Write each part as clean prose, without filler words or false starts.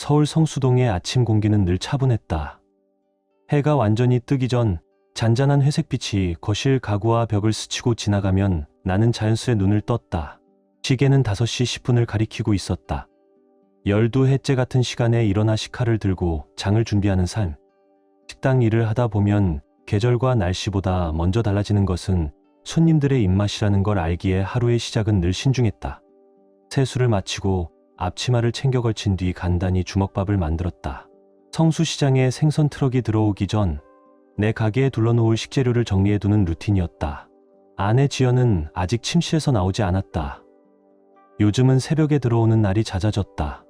서울 성수동의 아침 공기는 늘 차분했다. 해가 완전히 뜨기 전 잔잔한 회색빛이 거실 가구와 벽을 스치고 지나가면 나는 자연스레 눈을 떴다. 시계는 5시 10분을 가리키고 있었다. 12해째 같은 시간에 일어나 식칼을 들고 장을 준비하는 삶. 식당 일을 하다 보면 계절과 날씨보다 먼저 달라지는 것은 손님들의 입맛이라는 걸 알기에 하루의 시작은 늘 신중했다. 세수를 마치고 앞치마를 챙겨 걸친 뒤 간단히 주먹밥을 만들었다. 성수시장에 생선 트럭이 들어오기 전 내 가게에 둘러놓을 식재료를 정리해두는 루틴이었다. 아내 지연은 아직 침실에서 나오지 않았다. 요즘은 새벽에 들어오는 날이 잦아졌다.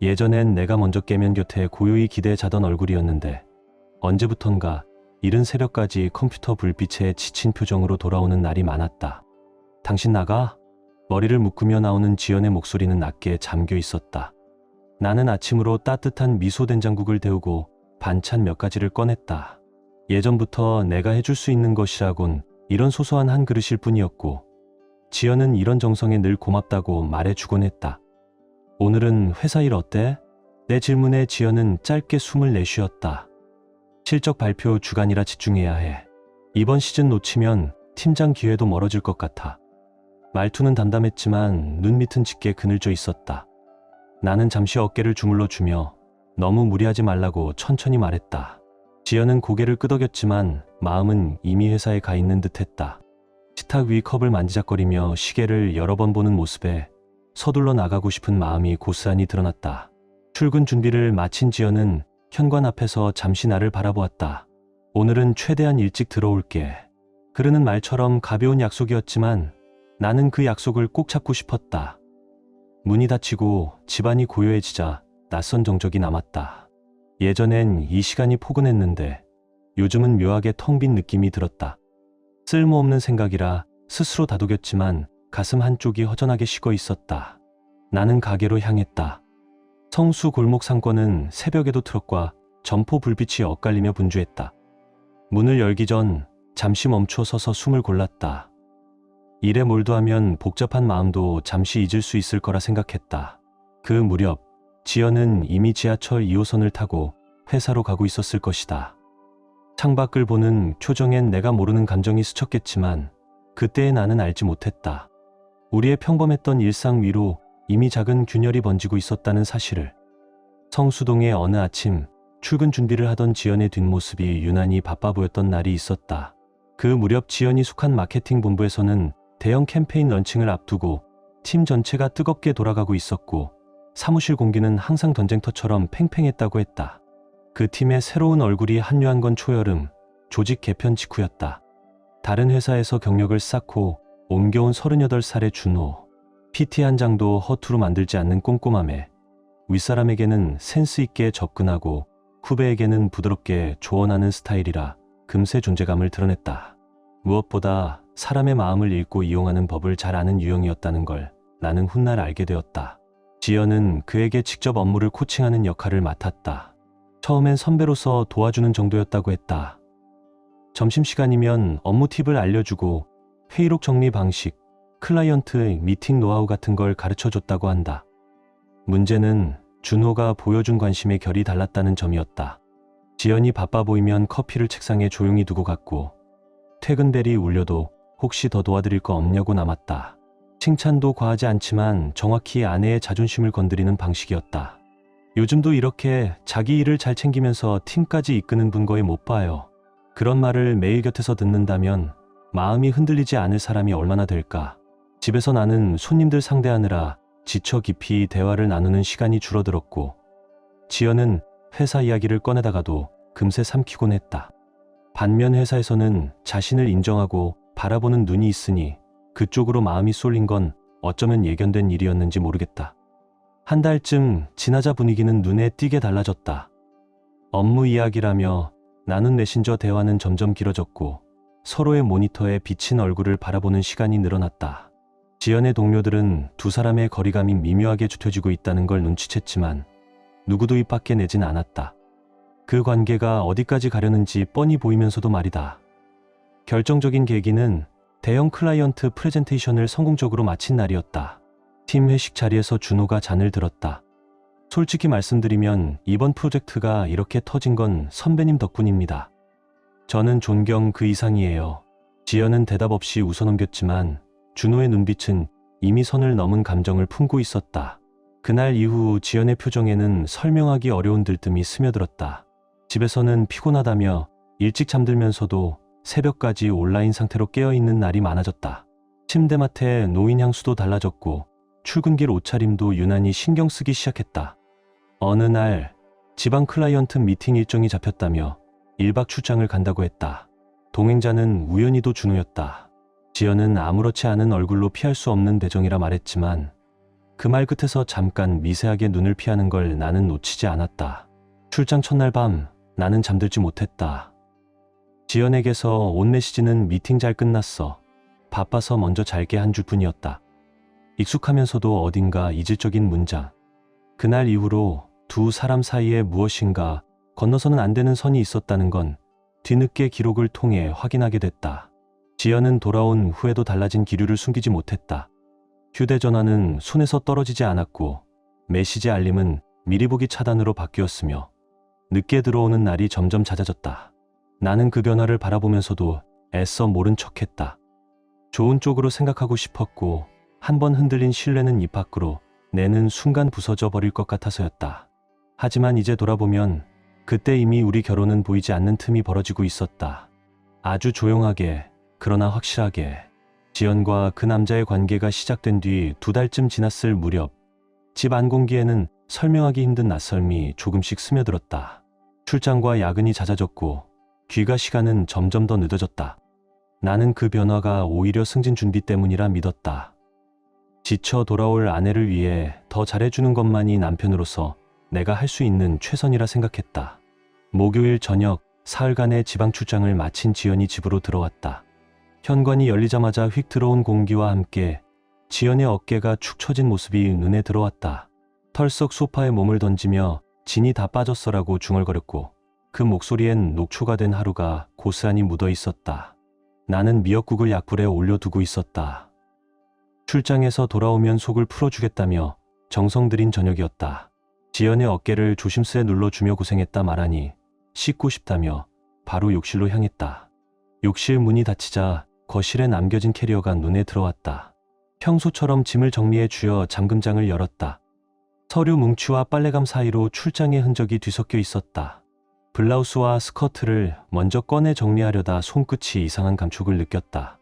예전엔 내가 먼저 깨면 곁에 고요히 기대에 자던 얼굴이었는데 언제부턴가 이른 새벽까지 컴퓨터 불빛에 지친 표정으로 돌아오는 날이 많았다. 당신 나가? 머리를 묶으며 나오는 지연의 목소리는 낮게 잠겨 있었다. 나는 아침으로 따뜻한 미소 된장국을 데우고 반찬 몇 가지를 꺼냈다. 예전부터 내가 해줄 수 있는 것이라곤 이런 소소한 한 그릇일 뿐이었고 지연은 이런 정성에 늘 고맙다고 말해주곤 했다. 오늘은 회사 일 어때? 내 질문에 지연은 짧게 숨을 내쉬었다. 실적 발표 주간이라 집중해야 해. 이번 시즌 놓치면 팀장 기회도 멀어질 것 같아. 말투는 담담했지만 눈 밑은 짙게 그늘져 있었다. 나는 잠시 어깨를 주물러 주며 너무 무리하지 말라고 천천히 말했다. 지연은 고개를 끄덕였지만 마음은 이미 회사에 가 있는 듯했다. 식탁 위 컵을 만지작거리며 시계를 여러 번 보는 모습에 서둘러 나가고 싶은 마음이 고스란히 드러났다. 출근 준비를 마친 지연은 현관 앞에서 잠시 나를 바라보았다. 오늘은 최대한 일찍 들어올게. 그러는 말처럼 가벼운 약속이었지만 나는 그 약속을 꼭 잡고 싶었다. 문이 닫히고 집안이 고요해지자 낯선 정적이 남았다. 예전엔 이 시간이 포근했는데 요즘은 묘하게 텅 빈 느낌이 들었다. 쓸모없는 생각이라 스스로 다독였지만 가슴 한쪽이 허전하게 식어 있었다. 나는 가게로 향했다. 성수 골목 상권은 새벽에도 트럭과 점포 불빛이 엇갈리며 분주했다. 문을 열기 전 잠시 멈춰 서서 숨을 골랐다. 일에 몰두하면 복잡한 마음도 잠시 잊을 수 있을 거라 생각했다. 그 무렵 지연은 이미 지하철 2호선을 타고 회사로 가고 있었을 것이다. 창밖을 보는 표정엔 내가 모르는 감정이 스쳤겠지만 그때의 나는 알지 못했다. 우리의 평범했던 일상 위로 이미 작은 균열이 번지고 있었다는 사실을. 성수동의 어느 아침 출근 준비를 하던 지연의 뒷모습이 유난히 바빠 보였던 날이 있었다. 그 무렵 지연이 속한 마케팅 본부에서는 대형 캠페인 런칭을 앞두고 팀 전체가 뜨겁게 돌아가고 있었고 사무실 공기는 항상 전쟁터처럼 팽팽했다고 했다. 그 팀의 새로운 얼굴이 합류한 건 초여름, 조직 개편 직후였다. 다른 회사에서 경력을 쌓고 옮겨온 38살의 준호. PT 한 장도 허투루 만들지 않는 꼼꼼함에 윗사람에게는 센스 있게 접근하고 후배에게는 부드럽게 조언하는 스타일이라 금세 존재감을 드러냈다. 무엇보다 사람의 마음을 읽고 이용하는 법을 잘 아는 유형이었다는 걸 나는 훗날 알게 되었다. 지연은 그에게 직접 업무를 코칭하는 역할을 맡았다. 처음엔 선배로서 도와주는 정도였다고 했다. 점심시간이면 업무 팁을 알려주고 회의록 정리 방식, 클라이언트 미팅 노하우 같은 걸 가르쳐줬다고 한다. 문제는 준호가 보여준 관심의 결이 달랐다는 점이었다. 지연이 바빠 보이면 커피를 책상에 조용히 두고 갔고 퇴근벨이 울려도 혹시 더 도와드릴 거 없냐고 남았다. 칭찬도 과하지 않지만 정확히 아내의 자존심을 건드리는 방식이었다. 요즘도 이렇게 자기 일을 잘 챙기면서 팀까지 이끄는 분 거의 못 봐요. 그런 말을 매일 곁에서 듣는다면 마음이 흔들리지 않을 사람이 얼마나 될까. 집에서 나는 손님들 상대하느라 지쳐 깊이 대화를 나누는 시간이 줄어들었고 지연은 회사 이야기를 꺼내다가도 금세 삼키곤 했다. 반면 회사에서는 자신을 인정하고 바라보는 눈이 있으니 그쪽으로 마음이 쏠린 건 어쩌면 예견된 일이었는지 모르겠다. 한 달쯤 지나자 분위기는 눈에 띄게 달라졌다. 업무 이야기라며 나눈 메신저 대화는 점점 길어졌고 서로의 모니터에 비친 얼굴을 바라보는 시간이 늘어났다. 지연의 동료들은 두 사람의 거리감이 미묘하게 좁혀지고 있다는 걸 눈치챘지만 누구도 입 밖에 내진 않았다. 그 관계가 어디까지 가려는지 뻔히 보이면서도 말이다. 결정적인 계기는 대형 클라이언트 프레젠테이션을 성공적으로 마친 날이었다. 팀 회식 자리에서 준호가 잔을 들었다. 솔직히 말씀드리면 이번 프로젝트가 이렇게 터진 건 선배님 덕분입니다. 저는 존경 그 이상이에요. 지연은 대답 없이 웃어넘겼지만 준호의 눈빛은 이미 선을 넘은 감정을 품고 있었다. 그날 이후 지연의 표정에는 설명하기 어려운 들뜸이 스며들었다. 집에서는 피곤하다며 일찍 잠들면서도 새벽까지 온라인 상태로 깨어있는 날이 많아졌다. 침대맡에 놓인 향수도 달라졌고 출근길 옷차림도 유난히 신경 쓰기 시작했다. 어느 날 지방 클라이언트 미팅 일정이 잡혔다며 1박 출장을 간다고 했다. 동행자는 우연히도 준호였다. 지연은 아무렇지 않은 얼굴로 피할 수 없는 대정이라 말했지만 그 말 끝에서 잠깐 미세하게 눈을 피하는 걸 나는 놓치지 않았다. 출장 첫날 밤 나는 잠들지 못했다. 지연에게서 온 메시지는 미팅 잘 끝났어. 바빠서 먼저 잘게 한 줄뿐이었다. 익숙하면서도 어딘가 이질적인 문장. 그날 이후로 두 사람 사이에 무엇인가 건너서는 안 되는 선이 있었다는 건 뒤늦게 기록을 통해 확인하게 됐다. 지연은 돌아온 후에도 달라진 기류를 숨기지 못했다. 휴대전화는 손에서 떨어지지 않았고 메시지 알림은 미리 보기 차단으로 바뀌었으며 늦게 들어오는 날이 점점 잦아졌다. 나는 그 변화를 바라보면서도 애써 모른 척했다. 좋은 쪽으로 생각하고 싶었고 한번 흔들린 신뢰는 입 밖으로 내는 순간 부서져 버릴 것 같아서였다. 하지만 이제 돌아보면 그때 이미 우리 결혼은 보이지 않는 틈이 벌어지고 있었다. 아주 조용하게 그러나 확실하게. 지연과 그 남자의 관계가 시작된 뒤 2달쯤 지났을 무렵 집 안 공기에는 설명하기 힘든 낯설미 조금씩 스며들었다. 출장과 야근이 잦아졌고 귀가 시간은 점점 더 늦어졌다. 나는 그 변화가 오히려 승진 준비 때문이라 믿었다. 지쳐 돌아올 아내를 위해 더 잘해주는 것만이 남편으로서 내가 할 수 있는 최선이라 생각했다. 목요일 저녁 사흘간의 지방 출장을 마친 지연이 집으로 들어왔다. 현관이 열리자마자 휙 들어온 공기와 함께 지연의 어깨가 축 처진 모습이 눈에 들어왔다. 털썩 소파에 몸을 던지며 진이 다 빠졌어라고 중얼거렸고 그 목소리엔 녹초가 된 하루가 고스란히 묻어 있었다. 나는 미역국을 약불에 올려두고 있었다. 출장에서 돌아오면 속을 풀어주겠다며 정성 들인 저녁이었다. 지연의 어깨를 조심스레 눌러주며 고생했다 말하니 씻고 싶다며 바로 욕실로 향했다. 욕실 문이 닫히자 거실에 남겨진 캐리어가 눈에 들어왔다. 평소처럼 짐을 정리해 주어 잠금장을 열었다. 서류 뭉치와 빨래감 사이로 출장의 흔적이 뒤섞여 있었다. 블라우스와 스커트를 먼저 꺼내 정리하려다 손끝이 이상한 감촉을 느꼈다.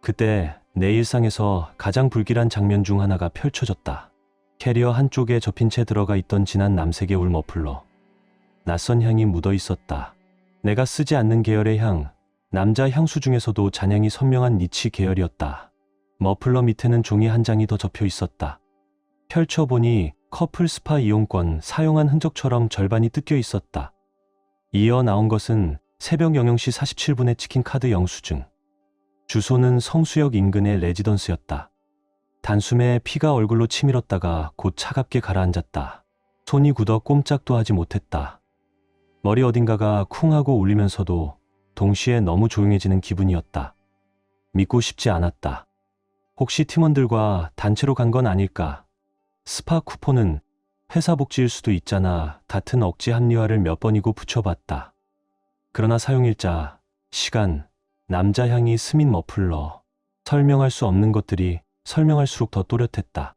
그때 내 일상에서 가장 불길한 장면 중 하나가 펼쳐졌다. 캐리어 한쪽에 접힌 채 들어가 있던 진한 남색의 울 머플러. 낯선 향이 묻어 있었다. 내가 쓰지 않는 계열의 향, 남자 향수 중에서도 잔향이 선명한 니치 계열이었다. 머플러 밑에는 종이 한 장이 더 접혀 있었다. 펼쳐보니 커플 스파 이용권 사용한 흔적처럼 절반이 뜯겨 있었다. 이어 나온 것은 새벽 00시 47분의 치킨카드 영수증. 주소는 성수역 인근의 레지던스였다. 단숨에 피가 얼굴로 치밀었다가 곧 차갑게 가라앉았다. 손이 굳어 꼼짝도 하지 못했다. 머리 어딘가가 쿵 하고 울리면서도 동시에 너무 조용해지는 기분이었다. 믿고 싶지 않았다. 혹시 팀원들과 단체로 간 건 아닐까? 스파 쿠폰은 회사 복지일 수도 있잖아. 같은 억지 합리화를 몇 번이고 붙여봤다. 그러나 사용일자, 시간, 남자 향이 스민 머플러. 설명할 수 없는 것들이 설명할수록 더 또렷했다.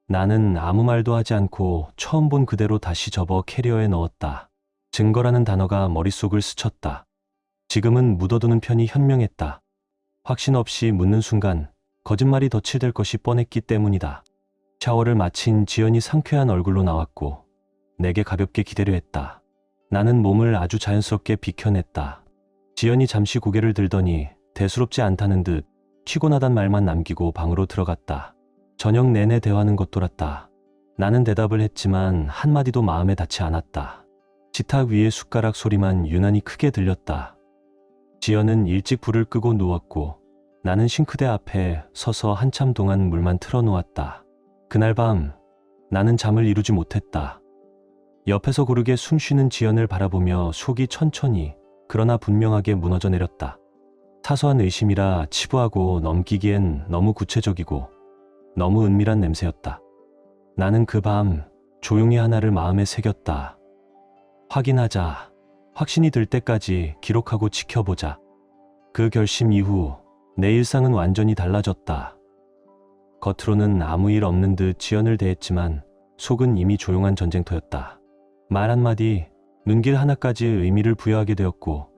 나는 아무 말도 하지 않고 처음 본 그대로 다시 접어 캐리어에 넣었다. 증거라는 단어가 머릿속을 스쳤다. 지금은 묻어두는 편이 현명했다. 확신 없이 묻는 순간 거짓말이 덧칠될 것이 뻔했기 때문이다. 샤워를 마친 지연이 상쾌한 얼굴로 나왔고 내게 가볍게 기대려 했다. 나는 몸을 아주 자연스럽게 비켜냈다. 지연이 잠시 고개를 들더니 대수롭지 않다는 듯 피곤하단 말만 남기고 방으로 들어갔다. 저녁 내내 대화는 겉돌았다. 나는 대답을 했지만 한마디도 마음에 닿지 않았다. 식탁 위의 숟가락 소리만 유난히 크게 들렸다. 지연은 일찍 불을 끄고 누웠고 나는 싱크대 앞에 서서 한참 동안 물만 틀어놓았다. 그날 밤 나는 잠을 이루지 못했다. 옆에서 고르게 숨쉬는 지연을 바라보며 속이 천천히 그러나 분명하게 무너져 내렸다. 사소한 의심이라 치부하고 넘기기엔 너무 구체적이고 너무 은밀한 냄새였다. 나는 그 밤 조용히 하나를 마음에 새겼다. 확인하자. 확신이 들 때까지 기록하고 지켜보자. 그 결심 이후 내 일상은 완전히 달라졌다. 겉으로는 아무 일 없는 듯 지연을 대했지만 속은 이미 조용한 전쟁터였다. 말 한마디, 눈길 하나까지 의미를 부여하게 되었고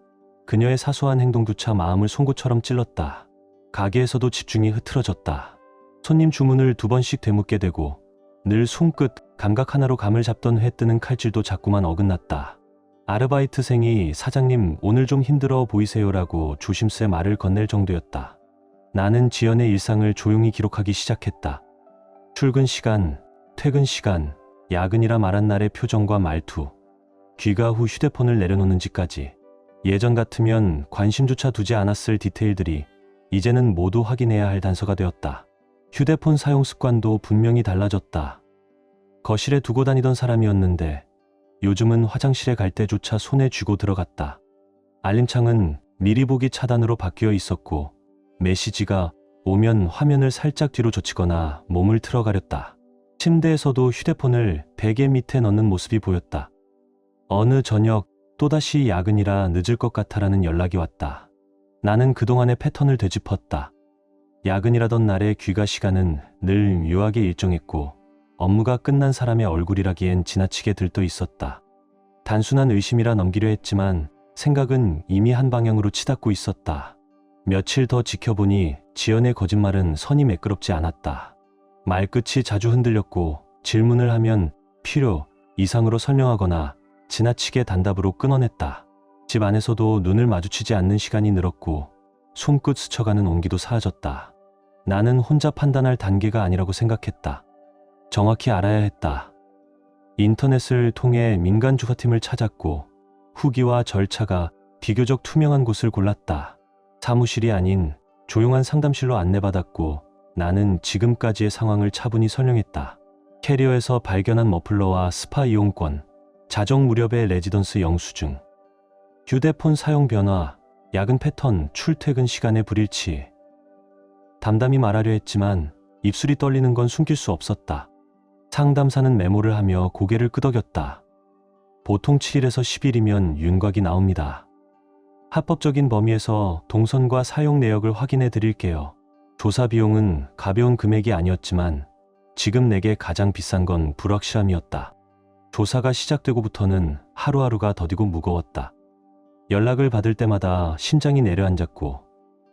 그녀의 사소한 행동조차 마음을 송곳처럼 찔렀다. 가게에서도 집중이 흐트러졌다. 손님 주문을 2번씩 되묻게 되고 늘 손끝, 감각 하나로 감을 잡던 회 뜨는 칼질도 자꾸만 어긋났다. 아르바이트생이 사장님 오늘 좀 힘들어 보이세요라고 조심스레 말을 건넬 정도였다. 나는 지연의 일상을 조용히 기록하기 시작했다. 출근 시간, 퇴근 시간, 야근이라 말한 날의 표정과 말투, 귀가 후 휴대폰을 내려놓는지까지. 예전 같으면 관심조차 두지 않았을 디테일들이 이제는 모두 확인해야 할 단서가 되었다. 휴대폰 사용 습관도 분명히 달라졌다. 거실에 두고 다니던 사람이었는데 요즘은 화장실에 갈 때조차 손에 쥐고 들어갔다. 알림창은 미리 보기 차단으로 바뀌어 있었고 메시지가 오면 화면을 살짝 뒤로 젖히거나 몸을 틀어가렸다. 침대에서도 휴대폰을 베개 밑에 넣는 모습이 보였다. 어느 저녁 또다시 야근이라 늦을 것 같아라는 연락이 왔다. 나는 그동안의 패턴을 되짚었다. 야근이라던 날의 귀가 시간은 늘 묘하게 일정했고 업무가 끝난 사람의 얼굴이라기엔 지나치게 들떠 있었다. 단순한 의심이라 넘기려 했지만 생각은 이미 한 방향으로 치닫고 있었다. 며칠 더 지켜보니 지연의 거짓말은 선이 매끄럽지 않았다. 말끝이 자주 흔들렸고 질문을 하면 필요 이상으로 설명하거나 지나치게 단답으로 끊어냈다. 집 안에서도 눈을 마주치지 않는 시간이 늘었고 손끝 스쳐가는 온기도 사라졌다. 나는 혼자 판단할 단계가 아니라고 생각했다. 정확히 알아야 했다. 인터넷을 통해 민간 주사팀을 찾았고 후기와 절차가 비교적 투명한 곳을 골랐다. 사무실이 아닌 조용한 상담실로 안내받았고 나는 지금까지의 상황을 차분히 설명했다. 캐리어에서 발견한 머플러와 스파 이용권, 자정 무렵의 레지던스 영수증, 휴대폰 사용 변화, 야근 패턴, 출퇴근 시간의 불일치. 담담히 말하려 했지만 입술이 떨리는 건 숨길 수 없었다. 상담사는 메모를 하며 고개를 끄덕였다. 보통 7일에서 10일이면 윤곽이 나옵니다. 합법적인 범위에서 동선과 사용 내역을 확인해 드릴게요. 조사 비용은 가벼운 금액이 아니었지만 지금 내게 가장 비싼 건 불확실함이었다. 조사가 시작되고부터는 하루하루가 더디고 무거웠다. 연락을 받을 때마다 심장이 내려앉았고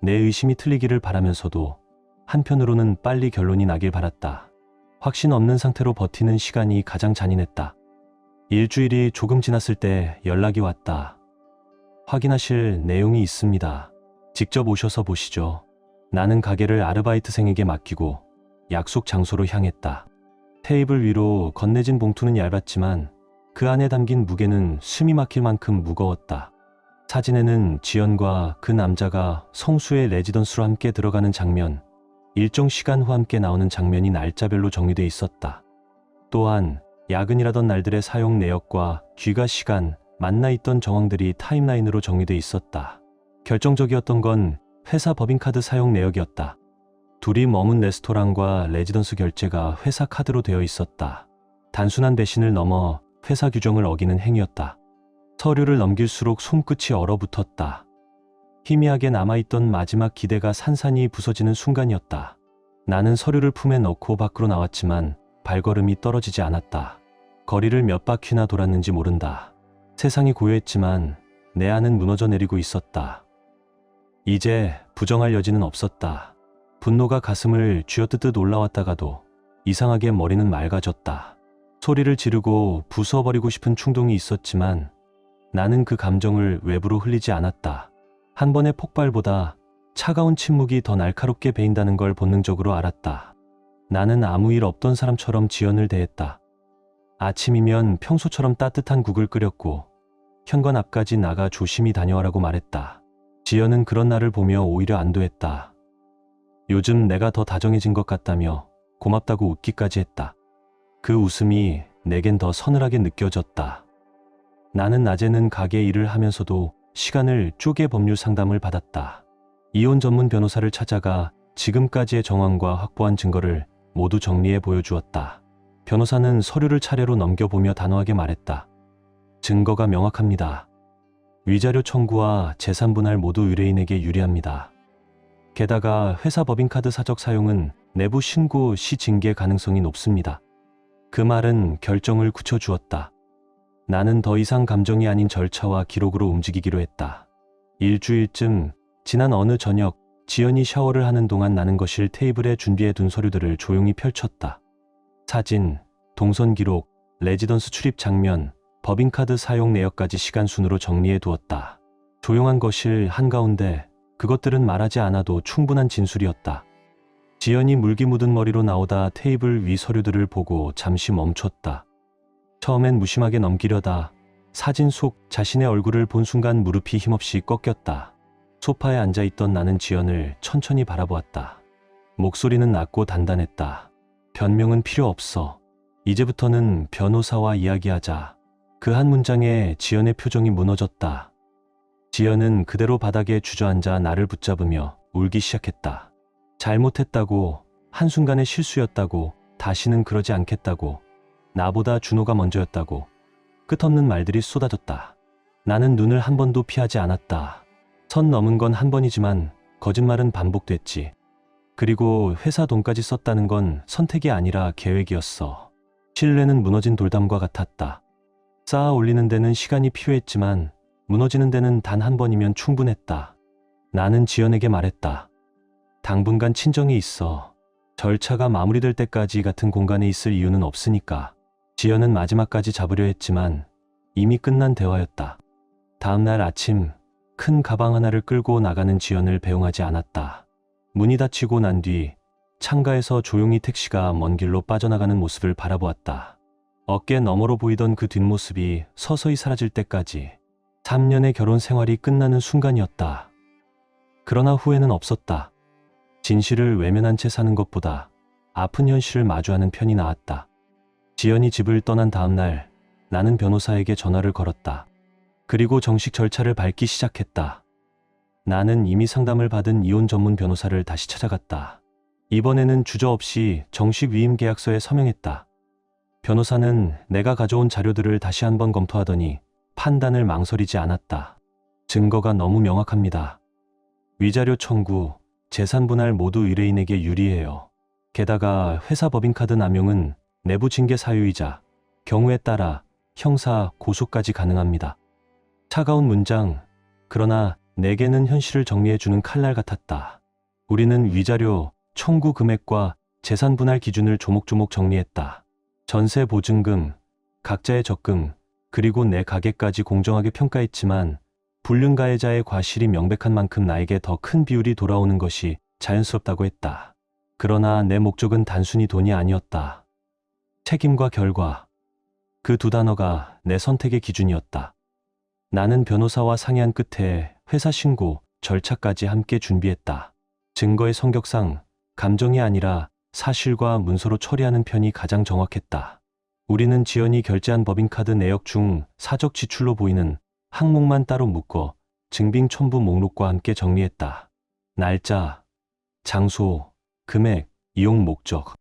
내 의심이 틀리기를 바라면서도 한편으로는 빨리 결론이 나길 바랐다. 확신 없는 상태로 버티는 시간이 가장 잔인했다. 일주일이 조금 지났을 때 연락이 왔다. 확인하실 내용이 있습니다. 직접 오셔서 보시죠. 나는 가게를 아르바이트생에게 맡기고 약속 장소로 향했다. 테이블 위로 건네진 봉투는 얇았지만 그 안에 담긴 무게는 숨이 막힐 만큼 무거웠다. 사진에는 지연과 그 남자가 성수의 레지던스로 함께 들어가는 장면, 일정 시간 후 함께 나오는 장면이 날짜별로 정리돼 있었다. 또한 야근이라던 날들의 사용 내역과 귀가 시간, 만나 있던 정황들이 타임라인으로 정리돼 있었다. 결정적이었던 건 회사 법인카드 사용 내역이었다. 둘이 머문 레스토랑과 레지던스 결제가 회사 카드로 되어 있었다. 단순한 배신을 넘어 회사 규정을 어기는 행위였다. 서류를 넘길수록 손끝이 얼어붙었다. 희미하게 남아있던 마지막 기대가 산산이 부서지는 순간이었다. 나는 서류를 품에 넣고 밖으로 나왔지만 발걸음이 떨어지지 않았다. 거리를 몇 바퀴나 돌았는지 모른다. 세상이 고요했지만 내 안은 무너져 내리고 있었다. 이제 부정할 여지는 없었다. 분노가 가슴을 쥐어뜯듯 올라왔다가도 이상하게 머리는 맑아졌다. 소리를 지르고 부숴버리고 싶은 충동이 있었지만 나는 그 감정을 외부로 흘리지 않았다. 한 번의 폭발보다 차가운 침묵이 더 날카롭게 베인다는 걸 본능적으로 알았다. 나는 아무 일 없던 사람처럼 지연을 대했다. 아침이면 평소처럼 따뜻한 국을 끓였고 현관 앞까지 나가 조심히 다녀와라고 말했다. 지연은 그런 나를 보며 오히려 안도했다. 요즘 내가 더 다정해진 것 같다며 고맙다고 웃기까지 했다. 그 웃음이 내겐 더 서늘하게 느껴졌다. 나는 낮에는 가게 일을 하면서도 시간을 쪼개 법률 상담을 받았다. 이혼 전문 변호사를 찾아가 지금까지의 정황과 확보한 증거를 모두 정리해 보여주었다. 변호사는 서류를 차례로 넘겨보며 단호하게 말했다. 증거가 명확합니다. 위자료 청구와 재산 분할 모두 의뢰인에게 유리합니다. 게다가 회사 법인카드 사적 사용은 내부 신고 시 징계 가능성이 높습니다. 그 말은 결정을 굳혀주었다. 나는 더 이상 감정이 아닌 절차와 기록으로 움직이기로 했다. 일주일쯤 지난 어느 저녁, 지연이 샤워를 하는 동안 나는 거실 테이블에 준비해둔 서류들을 조용히 펼쳤다. 사진, 동선 기록, 레지던스 출입 장면, 법인카드 사용 내역까지 시간 순으로 정리해 두었다. 조용한 거실 한가운데 그것들은 말하지 않아도 충분한 진술이었다. 지연이 물기 묻은 머리로 나오다 테이블 위 서류들을 보고 잠시 멈췄다. 처음엔 무심하게 넘기려다 사진 속 자신의 얼굴을 본 순간 무릎이 힘없이 꺾였다. 소파에 앉아있던 나는 지연을 천천히 바라보았다. 목소리는 낮고 단단했다. 변명은 필요 없어. 이제부터는 변호사와 이야기하자. 그 한 문장에 지연의 표정이 무너졌다. 지연은 그대로 바닥에 주저앉아 나를 붙잡으며 울기 시작했다. 잘못했다고, 한순간의 실수였다고, 다시는 그러지 않겠다고, 나보다 준호가 먼저였다고, 끝없는 말들이 쏟아졌다. 나는 눈을 한 번도 피하지 않았다. 선 넘은 건 한 번이지만 거짓말은 반복됐지. 그리고 회사 돈까지 썼다는 건 선택이 아니라 계획이었어. 신뢰는 무너진 돌담과 같았다. 쌓아 올리는 데는 시간이 필요했지만 무너지는 데는 단 한 번이면 충분했다. 나는 지연에게 말했다. 당분간 친정에 있어. 절차가 마무리될 때까지 같은 공간에 있을 이유는 없으니까. 지연은 마지막까지 잡으려 했지만 이미 끝난 대화였다. 다음 날 아침 큰 가방 하나를 끌고 나가는 지연을 배웅하지 않았다. 문이 닫히고 난 뒤 창가에서 조용히 택시가 먼 길로 빠져나가는 모습을 바라보았다. 어깨 너머로 보이던 그 뒷모습이 서서히 사라질 때까지 3년의 결혼 생활이 끝나는 순간이었다. 그러나 후회는 없었다. 진실을 외면한 채 사는 것보다 아픈 현실을 마주하는 편이 나았다. 지연이 집을 떠난 다음 날 나는 변호사에게 전화를 걸었다. 그리고 정식 절차를 밟기 시작했다. 나는 이미 상담을 받은 이혼 전문 변호사를 다시 찾아갔다. 이번에는 주저없이 정식 위임 계약서에 서명했다. 변호사는 내가 가져온 자료들을 다시 한번 검토하더니 판단을 망설이지 않았다. 증거가 너무 명확합니다. 위자료 청구, 재산 분할 모두 의뢰인에게 유리해요. 게다가 회사 법인카드 남용은 내부 징계 사유이자 경우에 따라 형사 고소까지 가능합니다. 차가운 문장, 그러나 내게는 현실을 정리해주는 칼날 같았다. 우리는 위자료, 청구 금액과 재산 분할 기준을 조목조목 정리했다. 전세 보증금, 각자의 적금, 그리고 내 가게까지 공정하게 평가했지만 불륜 가해자의 과실이 명백한 만큼 나에게 더 큰 비율이 돌아오는 것이 자연스럽다고 했다. 그러나 내 목적은 단순히 돈이 아니었다. 책임과 결과, 그 두 단어가 내 선택의 기준이었다. 나는 변호사와 상의한 끝에 회사 신고, 절차까지 함께 준비했다. 증거의 성격상 감정이 아니라 사실과 문서로 처리하는 편이 가장 정확했다. 우리는 지연이 결제한 법인카드 내역 중 사적 지출로 보이는 항목만 따로 묶어 증빙 첨부 목록과 함께 정리했다. 날짜, 장소, 금액, 이용 목적,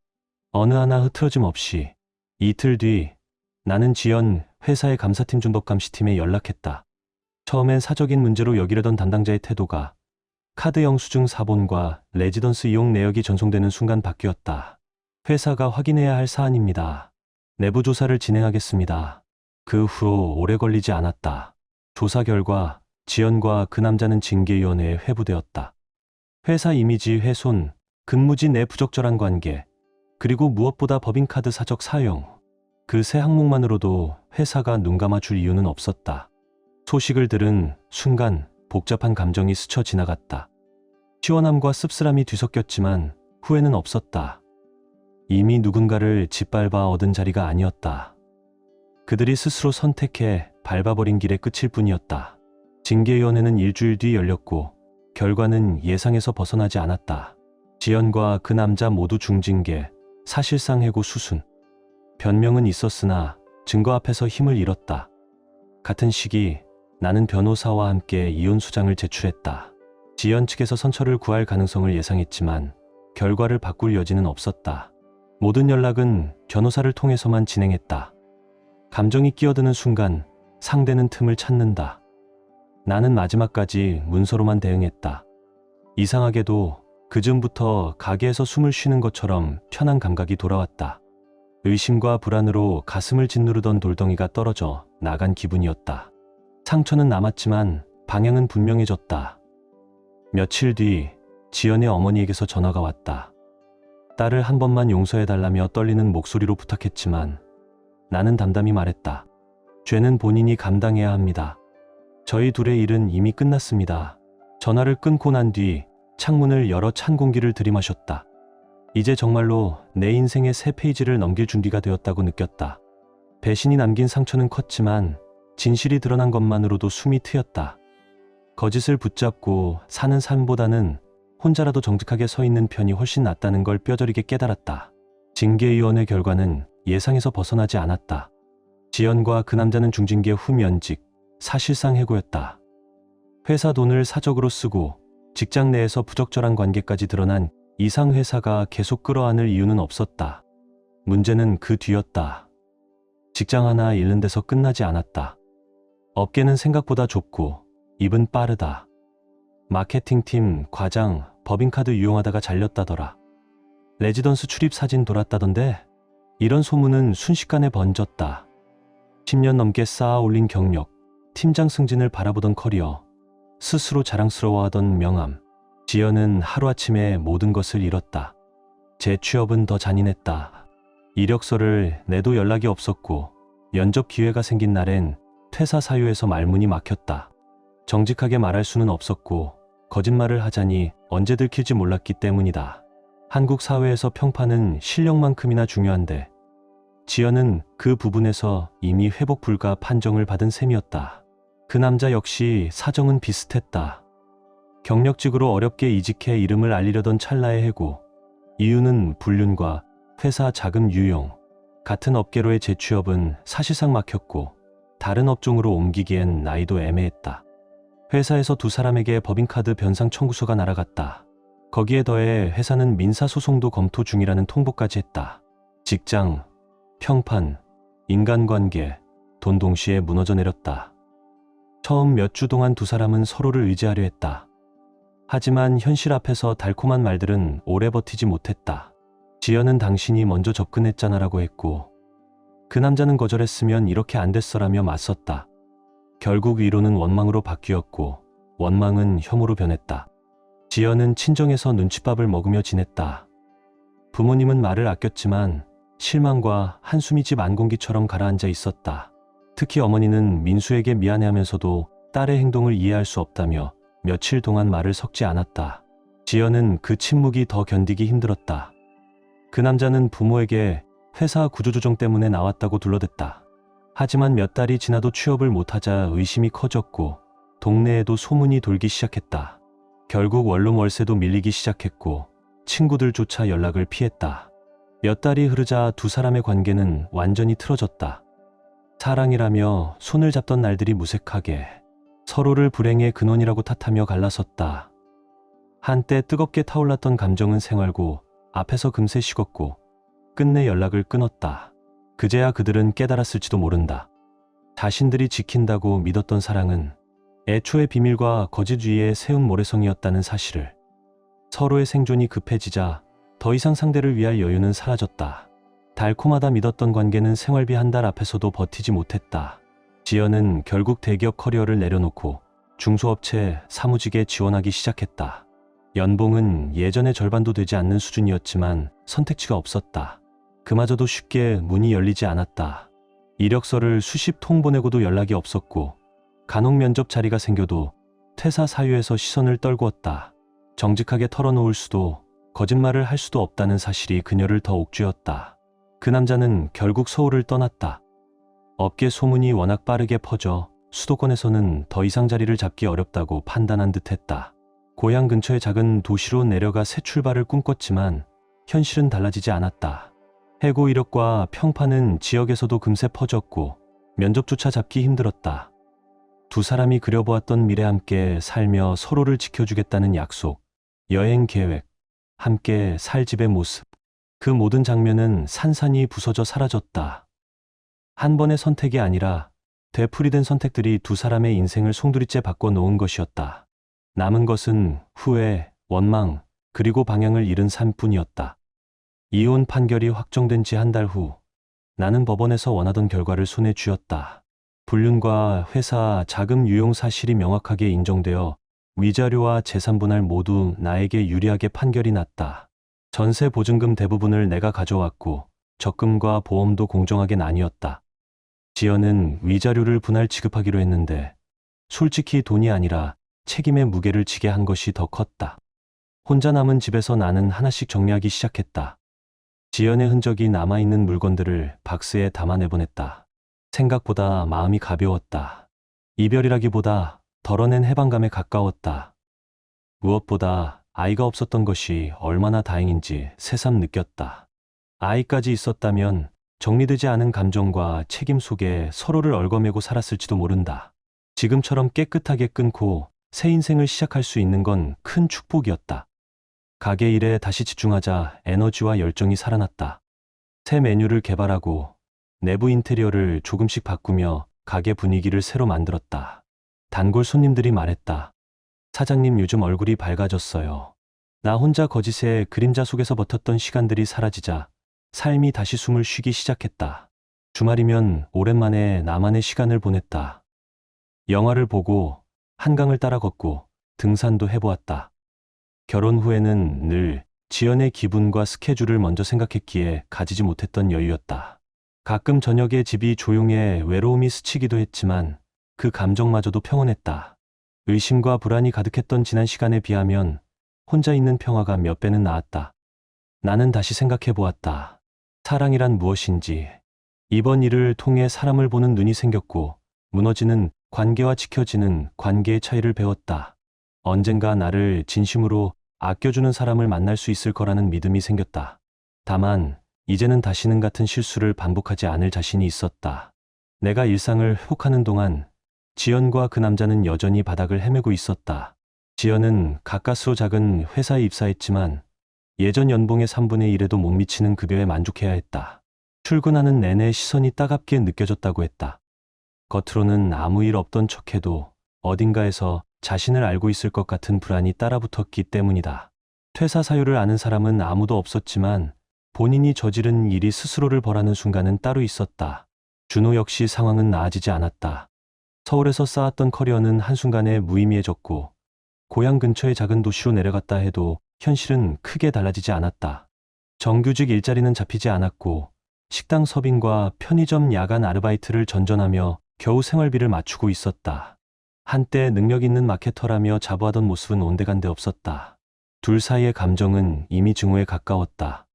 어느 하나 흐트러짐 없이. 이틀 뒤 나는 지연 회사의 감사팀 준법감시팀에 연락했다. 처음엔 사적인 문제로 여기려던 담당자의 태도가 카드 영수증 사본과 레지던스 이용 내역이 전송되는 순간 바뀌었다. 회사가 확인해야 할 사안입니다. 내부 조사를 진행하겠습니다. 그 후로 오래 걸리지 않았다. 조사 결과 지연과 그 남자는 징계위원회에 회부되었다. 회사 이미지 훼손, 근무지 내 부적절한 관계, 그리고 무엇보다 법인카드 사적 사용. 그 세 항목만으로도 회사가 눈 감아줄 이유는 없었다. 소식을 들은 순간 복잡한 감정이 스쳐 지나갔다. 시원함과 씁쓸함이 뒤섞였지만 후회는 없었다. 이미 누군가를 짓밟아 얻은 자리가 아니었다. 그들이 스스로 선택해 밟아버린 길의 끝일 뿐이었다. 징계위원회는 일주일 뒤 열렸고 결과는 예상에서 벗어나지 않았다. 지연과 그 남자 모두 중징계, 사실상 해고 수순. 변명은 있었으나 증거 앞에서 힘을 잃었다. 같은 시기 나는 변호사와 함께 이혼 수장을 제출했다. 지연 측에서 선처를 구할 가능성을 예상했지만 결과를 바꿀 여지는 없었다. 모든 연락은 변호사를 통해서만 진행했다. 감정이 끼어드는 순간 상대는 틈을 찾는다. 나는 마지막까지 문서로만 대응했다. 이상하게도 그즈음부터 가게에서 숨을 쉬는 것처럼 편한 감각이 돌아왔다. 의심과 불안으로 가슴을 짓누르던 돌덩이가 떨어져 나간 기분이었다. 상처는 남았지만 방향은 분명해졌다. 며칠 뒤 지연의 어머니에게서 전화가 왔다. 딸을 한 번만 용서해달라며 떨리는 목소리로 부탁했지만 나는 담담히 말했다. 죄는 본인이 감당해야 합니다. 저희 둘의 일은 이미 끝났습니다. 전화를 끊고 난 뒤 창문을 열어 찬 공기를 들이마셨다. 이제 정말로 내 인생의 새 페이지를 넘길 준비가 되었다고 느꼈다. 배신이 남긴 상처는 컸지만 진실이 드러난 것만으로도 숨이 트였다. 거짓을 붙잡고 사는 삶보다는 혼자라도 정직하게 서 있는 편이 훨씬 낫다는 걸 뼈저리게 깨달았다. 징계위원회 결과는 예상에서 벗어나지 않았다. 지연과 그 남자는 중징계 후 면직, 사실상 해고였다. 회사 돈을 사적으로 쓰고 직장 내에서 부적절한 관계까지 드러난 이상 회사가 계속 끌어안을 이유는 없었다. 문제는 그 뒤였다. 직장 하나 잃는 데서 끝나지 않았다. 업계는 생각보다 좁고 입은 빠르다. 마케팅팀, 과장, 법인카드 유용하다가 잘렸다더라. 레지던스 출입 사진 돌았다던데 이런 소문은 순식간에 번졌다. 10년 넘게 쌓아 올린 경력, 팀장 승진을 바라보던 커리어, 스스로 자랑스러워하던 명함. 지연은 하루아침에 모든 것을 잃었다. 재취업은 더 잔인했다. 이력서를 내도 연락이 없었고 면접 기회가 생긴 날엔 퇴사 사유에서 말문이 막혔다. 정직하게 말할 수는 없었고 거짓말을 하자니 언제 들킬지 몰랐기 때문이다. 한국 사회에서 평판은 실력만큼이나 중요한데 지연은 그 부분에서 이미 회복 불가 판정을 받은 셈이었다. 그 남자 역시 사정은 비슷했다. 경력직으로 어렵게 이직해 이름을 알리려던 찰나의 해고. 이유는 불륜과 회사 자금 유용. 같은 업계로의 재취업은 사실상 막혔고 다른 업종으로 옮기기엔 나이도 애매했다. 회사에서 두 사람에게 법인카드 변상 청구서가 날아갔다. 거기에 더해 회사는 민사소송도 검토 중이라는 통보까지 했다. 직장, 평판, 인간관계, 돈 동시에 무너져 내렸다. 처음 몇 주 동안 두 사람은 서로를 의지하려 했다. 하지만 현실 앞에서 달콤한 말들은 오래 버티지 못했다. 지연은 당신이 먼저 접근했잖아라고 했고 그 남자는 거절했으면 이렇게 안 됐어라며 맞섰다. 결국 위로는 원망으로 바뀌었고 원망은 혐오로 변했다. 지연은 친정에서 눈칫밥을 먹으며 지냈다. 부모님은 말을 아꼈지만 실망과 한숨이 집 안공기처럼 가라앉아 있었다. 특히 어머니는 민수에게 미안해하면서도 딸의 행동을 이해할 수 없다며 며칠 동안 말을 섞지 않았다. 지연은 그 침묵이 더 견디기 힘들었다. 그 남자는 부모에게 회사 구조조정 때문에 나왔다고 둘러댔다. 하지만 몇 달이 지나도 취업을 못하자 의심이 커졌고 동네에도 소문이 돌기 시작했다. 결국 원룸 월세도 밀리기 시작했고 친구들조차 연락을 피했다. 몇 달이 흐르자 두 사람의 관계는 완전히 틀어졌다. 사랑이라며 손을 잡던 날들이 무색하게 서로를 불행의 근원이라고 탓하며 갈라섰다. 한때 뜨겁게 타올랐던 감정은 생활고 앞에서 금세 식었고 끝내 연락을 끊었다. 그제야 그들은 깨달았을지도 모른다. 자신들이 지킨다고 믿었던 사랑은 애초에 비밀과 거짓 위에 세운 모래성이었다는 사실을. 서로의 생존이 급해지자 더 이상 상대를 위할 여유는 사라졌다. 달콤하다 믿었던 관계는 생활비 한 달 앞에서도 버티지 못했다. 지연은 결국 대기업 커리어를 내려놓고 중소업체 사무직에 지원하기 시작했다. 연봉은 예전의 절반도 되지 않는 수준이었지만 선택지가 없었다. 그마저도 쉽게 문이 열리지 않았다. 이력서를 수십 통 보내고도 연락이 없었고 간혹 면접 자리가 생겨도 퇴사 사유에서 시선을 떨구었다. 정직하게 털어놓을 수도 거짓말을 할 수도 없다는 사실이 그녀를 더 옥죄었다. 그 남자는 결국 서울을 떠났다. 업계 소문이 워낙 빠르게 퍼져 수도권에서는 더 이상 자리를 잡기 어렵다고 판단한 듯했다. 고향 근처의 작은 도시로 내려가 새 출발을 꿈꿨지만 현실은 달라지지 않았다. 해고 이력과 평판은 지역에서도 금세 퍼졌고 면접조차 잡기 힘들었다. 두 사람이 그려보았던 미래 함께 살며 서로를 지켜주겠다는 약속, 여행 계획, 함께 살 집의 모습. 그 모든 장면은 산산이 부서져 사라졌다. 한 번의 선택이 아니라 되풀이된 선택들이 두 사람의 인생을 송두리째 바꿔놓은 것이었다. 남은 것은 후회, 원망, 그리고 방향을 잃은 삶뿐이었다. 이혼 판결이 확정된 지 한 달 후, 나는 법원에서 원하던 결과를 손에 쥐었다. 불륜과 회사 자금 유용 사실이 명확하게 인정되어 위자료와 재산 분할 모두 나에게 유리하게 판결이 났다. 전세 보증금 대부분을 내가 가져왔고 적금과 보험도 공정하게 나뉘었다. 지연은 위자료를 분할 지급하기로 했는데 솔직히 돈이 아니라 책임의 무게를 지게 한 것이 더 컸다. 혼자 남은 집에서 나는 하나씩 정리하기 시작했다. 지연의 흔적이 남아있는 물건들을 박스에 담아내보냈다. 생각보다 마음이 가벼웠다. 이별이라기보다 덜어낸 해방감에 가까웠다. 무엇보다 아이가 없었던 것이 얼마나 다행인지 새삼 느꼈다. 아이까지 있었다면 정리되지 않은 감정과 책임 속에 서로를 얽어매고 살았을지도 모른다. 지금처럼 깨끗하게 끊고 새 인생을 시작할 수 있는 건 큰 축복이었다. 가게 일에 다시 집중하자 에너지와 열정이 살아났다. 새 메뉴를 개발하고 내부 인테리어를 조금씩 바꾸며 가게 분위기를 새로 만들었다. 단골 손님들이 말했다. 사장님 요즘 얼굴이 밝아졌어요. 나 혼자 거짓의 그림자 속에서 버텼던 시간들이 사라지자 삶이 다시 숨을 쉬기 시작했다. 주말이면 오랜만에 나만의 시간을 보냈다. 영화를 보고 한강을 따라 걷고 등산도 해보았다. 결혼 후에는 늘 지연의 기분과 스케줄을 먼저 생각했기에 가지지 못했던 여유였다. 가끔 저녁에 집이 조용해 외로움이 스치기도 했지만 그 감정마저도 평온했다. 의심과 불안이 가득했던 지난 시간에 비하면 혼자 있는 평화가 몇 배는 나았다. 나는 다시 생각해 보았다. 사랑이란 무엇인지. 이번 일을 통해 사람을 보는 눈이 생겼고 무너지는 관계와 지켜지는 관계의 차이를 배웠다. 언젠가 나를 진심으로 아껴주는 사람을 만날 수 있을 거라는 믿음이 생겼다. 다만 이제는 다시는 같은 실수를 반복하지 않을 자신이 있었다. 내가 일상을 회복하는 동안 지연과 그 남자는 여전히 바닥을 헤매고 있었다. 지연은 가까스로 작은 회사에 입사했지만 예전 연봉의 3분의 1에도 못 미치는 급여에 만족해야 했다. 출근하는 내내 시선이 따갑게 느껴졌다고 했다. 겉으로는 아무 일 없던 척해도 어딘가에서 자신을 알고 있을 것 같은 불안이 따라붙었기 때문이다. 퇴사 사유를 아는 사람은 아무도 없었지만 본인이 저지른 일이 스스로를 벌하는 순간은 따로 있었다. 준호 역시 상황은 나아지지 않았다. 서울에서 쌓았던 커리어는 한순간에 무의미해졌고 고향 근처의 작은 도시로 내려갔다 해도 현실은 크게 달라지지 않았다. 정규직 일자리는 잡히지 않았고 식당 서빙과 편의점 야간 아르바이트를 전전하며 겨우 생활비를 맞추고 있었다. 한때 능력 있는 마케터라며 자부하던 모습은 온데간데 없었다. 둘 사이의 감정은 이미 증오에 가까웠다.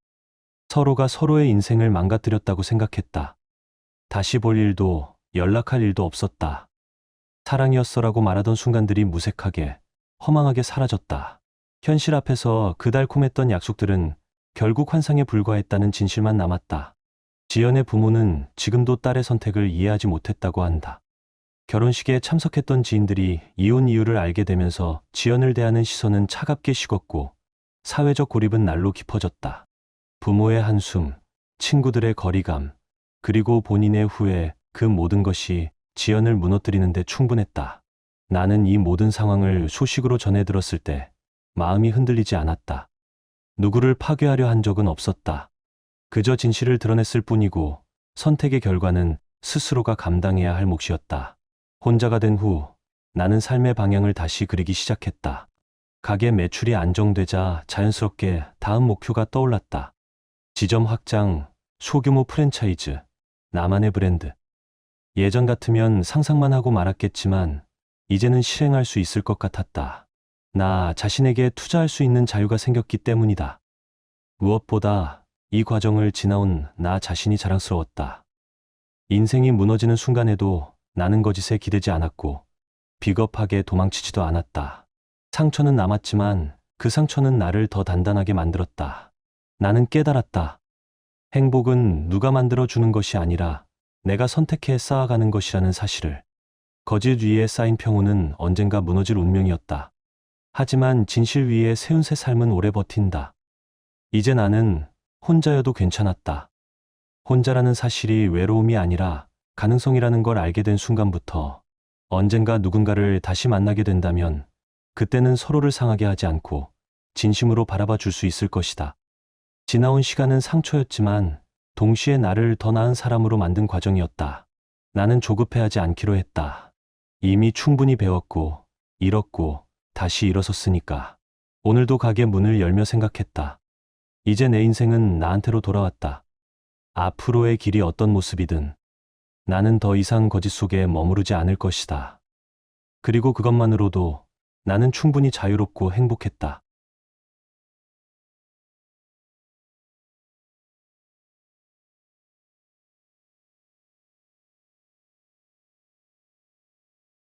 서로가 서로의 인생을 망가뜨렸다고 생각했다. 다시 볼 일도 연락할 일도 없었다. 사랑이었어라고 말하던 순간들이 무색하게, 허망하게 사라졌다. 현실 앞에서 그 달콤했던 약속들은 결국 환상에 불과했다는 진실만 남았다. 지연의 부모는 지금도 딸의 선택을 이해하지 못했다고 한다. 결혼식에 참석했던 지인들이 이혼 이유를 알게 되면서 지연을 대하는 시선은 차갑게 식었고 사회적 고립은 날로 깊어졌다. 부모의 한숨, 친구들의 거리감, 그리고 본인의 후회, 그 모든 것이 지연을 무너뜨리는 데 충분했다. 나는 이 모든 상황을 소식으로 전해 들었을 때 마음이 흔들리지 않았다. 누구를 파괴하려 한 적은 없었다. 그저 진실을 드러냈을 뿐이고 선택의 결과는 스스로가 감당해야 할 몫이었다. 혼자가 된 후 나는 삶의 방향을 다시 그리기 시작했다. 가게 매출이 안정되자 자연스럽게 다음 목표가 떠올랐다. 지점 확장, 소규모 프랜차이즈, 나만의 브랜드. 예전 같으면 상상만 하고 말았겠지만 이제는 실행할 수 있을 것 같았다. 나 자신에게 투자할 수 있는 자유가 생겼기 때문이다. 무엇보다 이 과정을 지나온 나 자신이 자랑스러웠다. 인생이 무너지는 순간에도 나는 거짓에 기대지 않았고 비겁하게 도망치지도 않았다. 상처는 남았지만 그 상처는 나를 더 단단하게 만들었다. 나는 깨달았다. 행복은 누가 만들어주는 것이 아니라 내가 선택해 쌓아가는 것이라는 사실을. 거짓 위에 쌓인 평온은 언젠가 무너질 운명이었다. 하지만 진실 위에 세운 새 삶은 오래 버틴다. 이제 나는 혼자여도 괜찮았다. 혼자라는 사실이 외로움이 아니라 가능성이라는 걸 알게 된 순간부터 언젠가 누군가를 다시 만나게 된다면 그때는 서로를 상하게 하지 않고 진심으로 바라봐 줄 수 있을 것이다. 지나온 시간은 상처였지만 동시에 나를 더 나은 사람으로 만든 과정이었다. 나는 조급해하지 않기로 했다. 이미 충분히 배웠고 잃었고 다시 일어섰으니까. 오늘도 가게 문을 열며 생각했다. 이제 내 인생은 나한테로 돌아왔다. 앞으로의 길이 어떤 모습이든 나는 더 이상 거짓 속에 머무르지 않을 것이다. 그리고 그것만으로도 나는 충분히 자유롭고 행복했다.